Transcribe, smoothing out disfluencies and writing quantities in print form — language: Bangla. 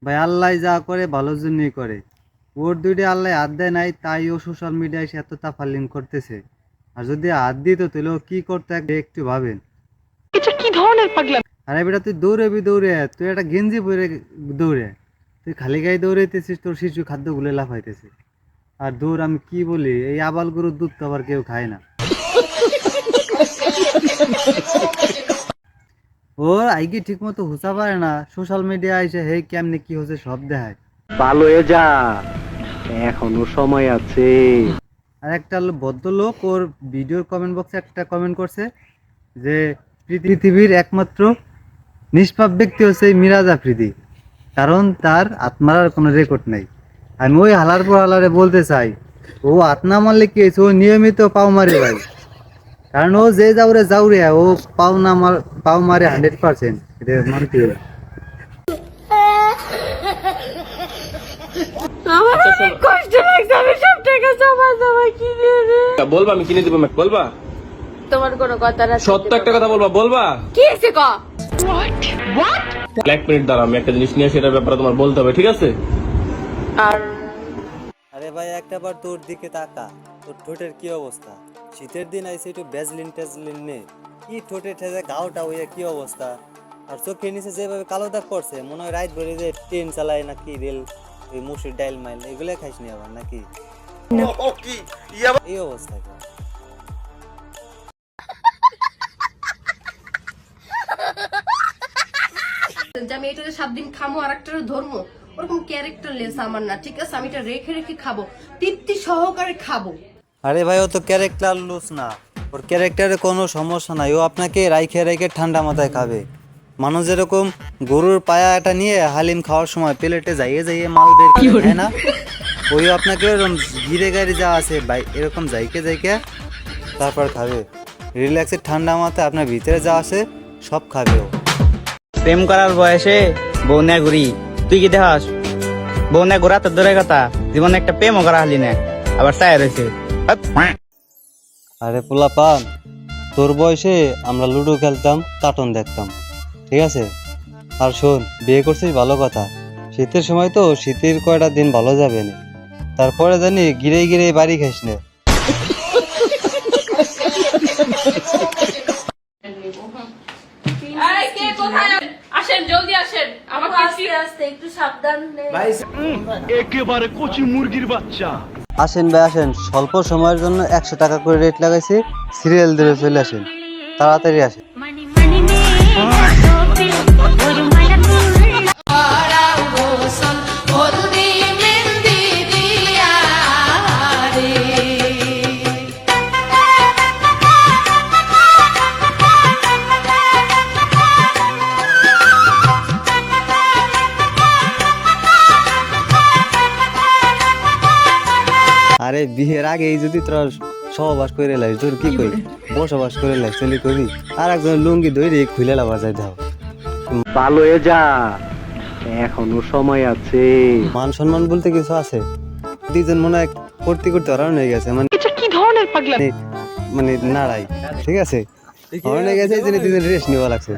ভাই আল্লাহ যা করে ভালোর জন্যই করে। ওর দুইটা আল্লাহ হাত দেয় নাই, তাই ও সোশ্যাল মিডিয়ায় সে এত তাফালিং করতেছে। আর যদি হাত দিত তাহলে ও কি করতে একটু ভাবেন। এটা কি ধরনের পাগলামি? আরে বেটা তুই দৌড়াবি, দৌড়ে তুই একটা গেঞ্জি পরে দৌড়ে, তুই খালি গায়ে দৌড়াইতেছিস, তোর শিশু খাদ্যগুলো লাফাইতেছে। আর দৌড় আমি কি বলি, এই আবাল গরুর দুধ তো আবার কেউ খায় না। ওর আইগি ঠিক মতো হুসা পারে না, সোশ্যাল মিডিয়া এসে হে কেমনে কি হচ্ছে সব দেখায়। ভালো হয়ে যা, এখনো সময় আছে। আর একটা ভদ্রলোক ওর ভিডিওর কমেন্ট বক্সে একটা কমেন্ট করছে যে পৃথিবীর একমাত্র নিষ্পাপ ব্যক্তি হচ্ছে মিরাজ আফ্রিদি, কারণ তার আত্মার কোনো রেকর্ড নাই। আমি ওই হালার পর হালারে বলতে চাই, ও আত্মা মারলে কি হয়েছে, ও নিয়মিত পাও মারে ভাই। কারণ ও যে যাউরে ও পাও মারে 100%। এটা মানতে হবে। আমার অনেক কষ্ট লাগছে, আমি সব টাকা জমা কিনে রে। বলবা আমি কিনে দেবো, বলবা তোমার কোনো কথা না, সত্য একটা কথা বলবা কি হয়েছে ক? হোয়াট? এক মিনিট দাঁড়াও, আমি একটা জিনিস নিয়ে আসি, এটার ব্যাপারে তোমার বলতে হবে, ঠিক আছে? আর আরে ভাই একটা বার তোর দিকে তাকা, তোর ঠোঁটের কি অবস্থা। শীতের দিন আইসে একটু ভ্যাজলিন ট্যাজলিন নে, কি ঠোঁটে ঠেজে গাওটা হইয়া কি অবস্থা। আর চোখের নিচে যেভাবে কালো দাগ পড়ছে, মনে হয় রাত ভরে যে ট্রেন চালায় নাকি রেল, ওই মুসুর ডাইল মাইল এগুলো খাইস নি আবার নাকি এই অবস্থা কেন? যে আমি এটা 7 দিন খামো আর একটা ধর্ম, ওরকম ক্যারেক্টার লেস আমার না, ঠিক আছে? আমি এটা রেখে রেখে খাবো, তৃপ্তি সহকারে খাবো। আরে ভাই ও তো ক্যারেক্টার লুজ না, ওর ক্যারেক্টারে কোনো সমস্যা নাই। ও আপনাকে রাইখে রাইখে ঠান্ডা মাথায় খাবে। মানুষ যেরকম গরুর পায়া এটা নিয়ে হালিম খাওয়ার সময় প্লেটে যাইয়ে যাইয়ে মাল বের করে না, ওই আপনাকে ওরকম গিরে গাড়ি যা আছে ভাই এরকম যাইকে যাইকে তারপর খাবে। রিল্যাক্সে ঠান্ডা মাথায় আপনার ভিতরে যা আছে সব খাবে ও। প্রেম করার বয়সে বউ নিয়ে ঘুরি, তুই কি দেখাস? বউ নিয়ে ঘোরা তো দূরের কথা, জীবনে একটা প্রেমও করা হলি না, আবার চায় রয়েছে। আরে পোলাপান, তোর বয়সে আমরা লুডো খেলতাম, কার্টুন দেখতাম, ঠিক আছে? আর শোন, বিয়ে করছিস ভালো কথা, শীতের সময় তো শীতের কয়টা দিন ভালো যাবে না, তারপরে জানি গিরে গিরে বাড়ি খাইস না। এই কে কোথায়? আসেন, জলদি আসেন, আমাকে আস্তে আস্তে একটু সাবধান নে। একেবারে কচি মুরগির বাচ্চা। আসেন ভাই আসেন, স্বল্প সময়ের জন্য 100 টাকা করে রেট লাগাইছি, সিরিয়াল ধরে চলে আসেন, তাড়াতাড়ি আসেন। আরে বিয়ের আগেই যদি তোরা সহবাস করে লাইস, তোর কি কই বসবাস করে লাইস চলি কবি, আর একজন লুঙ্গি ধরে খুলে লাবার যাই দাও। ভালো হয়ে যা, এখনো সময় আছে। মান সম্মান বলতে কিছু আছে? দুইজন মনে হয় করতে করতে হরান হয়ে গেছে, মানে এটা কি ধরনের পাগলামি? মানে নাড়াই, ঠিক আছে? হরান হয়ে গেছে, এই জন্য দুজন রেস্ট নেওয়া লাগছে।